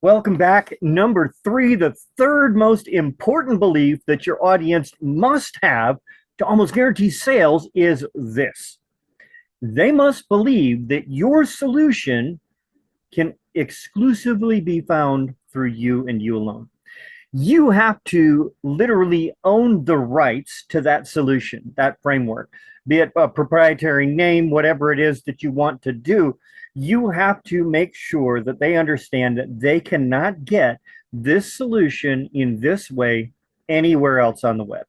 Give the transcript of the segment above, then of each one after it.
Welcome back. Number three, the third most important belief that your audience must have to almost guarantee sales is this. They must believe that your solution can exclusively be found through you and you alone. You have to literally own the rights to that solution, that framework, be it a proprietary name, whatever it is that you want to do. You have to make sure that they understand that they cannot get this solution in this way anywhere else on the web.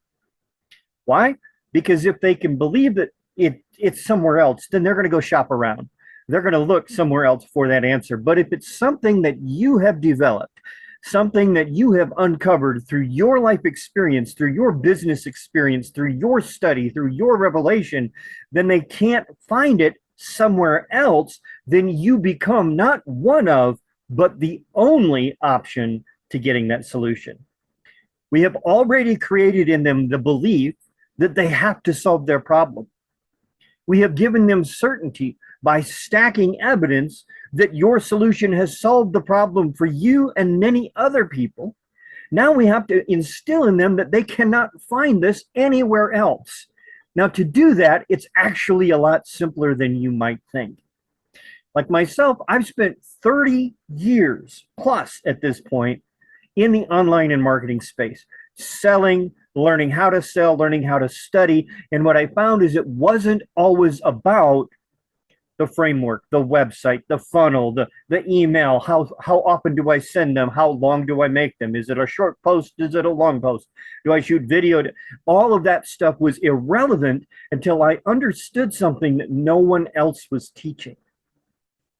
Why? Because if they can believe that it's somewhere else, then they're going to go shop around. They're going to look somewhere else for that answer. But if it's something that you have developed, something that you have uncovered through your life experience, through your business experience, through your study, through your revelation, then they can't find it somewhere else. Then you become not one of, but the only option to getting that solution. We have already created in them the belief that they have to solve their problem. We have given them certainty by stacking evidence that your solution has solved the problem for you and many other people. Now we have to instill in them that they cannot find this anywhere else. Now, to do that, it's actually a lot simpler than you might think. Like myself, I've spent 30 years plus at this point in the online and marketing space, selling, learning how to sell, learning how to study. And what I found is it wasn't always about the framework, the website, the funnel, the email, how often do I send them? How long do I make them? Is it a short post? Is it a long post? Do I shoot video? All of that stuff was irrelevant until I understood something that no one else was teaching.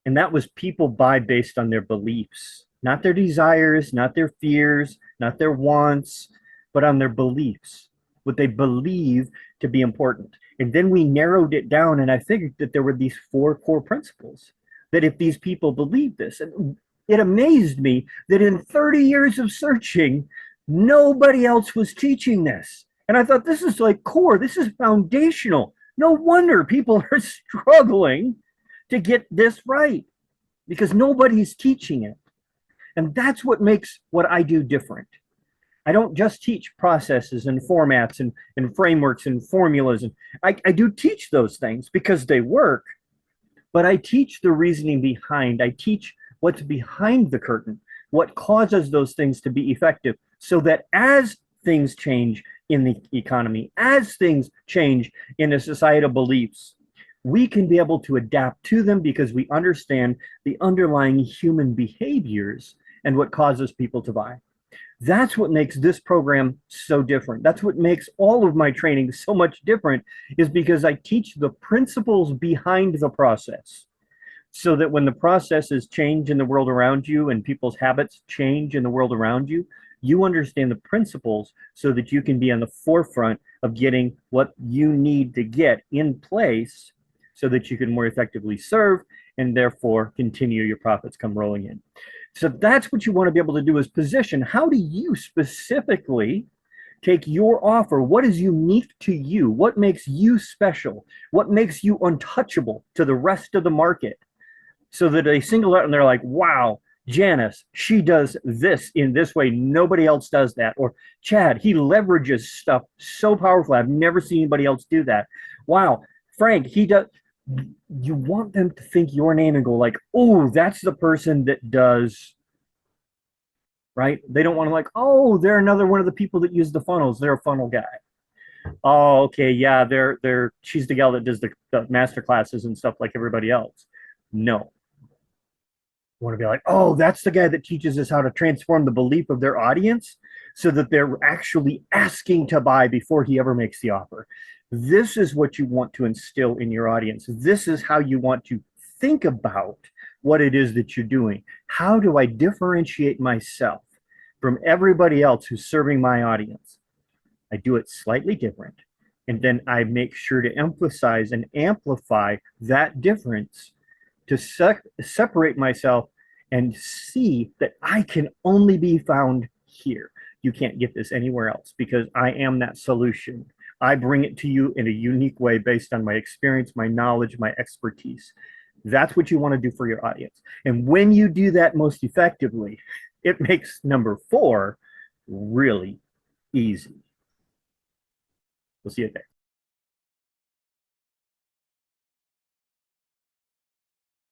And that was people buy based on their beliefs, not their desires, not their fears, not their wants, but on their beliefs, what they believe to be important. And then we narrowed it down, and I figured that there were these four core principles, that if these people believe this, and it amazed me that in 30 years of searching, nobody else was teaching this. And I thought, this is like core, this is foundational. No wonder people are struggling to get this right, because nobody's teaching it. And that's what makes what I do different. I don't just teach processes and formats and frameworks and formulas. And I do teach those things because they work, but I teach the reasoning behind. I teach what's behind the curtain, what causes those things to be effective, so that as things change in the economy, as things change in the societal beliefs, we can be able to adapt to them because we understand the underlying human behaviors and what causes people to buy. That's what makes this program so different. That's what makes all of my training so much different, is because I teach the principles behind the process, so that when the processes change in the world around you and people's habits change in the world around you, you understand the principles so that you can be on the forefront of getting what you need to get in place so that you can more effectively serve and therefore continue your profits come rolling in. So that's what you want to be able to do, is position. How do you specifically take your offer? What is unique to you? What makes you special? What makes you untouchable to the rest of the market? So that they single out and they're like, wow, Janice, she does this in this way. Nobody else does that. Or Chad, he leverages stuff so powerfully. I've never seen anybody else do that. Wow, Frank, he does. You want them to think your name and go like, oh, that's the person that does, right? They don't want to like, oh, they're another one of the people that use the funnels. They're a funnel guy. Oh, okay, yeah, she's the gal that does the master classes and stuff like everybody else. No. Want to be like, oh, that's the guy that teaches us how to transform the belief of their audience so that they're actually asking to buy before he ever makes the offer. This is what you want to instill in your audience. This is how you want to think about what it is that you're doing. How do I differentiate myself from everybody else who's serving my audience? I do it slightly different. And then I make sure to emphasize and amplify that difference to separate myself and see that I can only be found here. You can't get this anywhere else because I am that solution. I bring it to you in a unique way based on my experience, my knowledge, my expertise. That's what you want to do for your audience. And when you do that most effectively, it makes number 4 really easy. We'll see you there.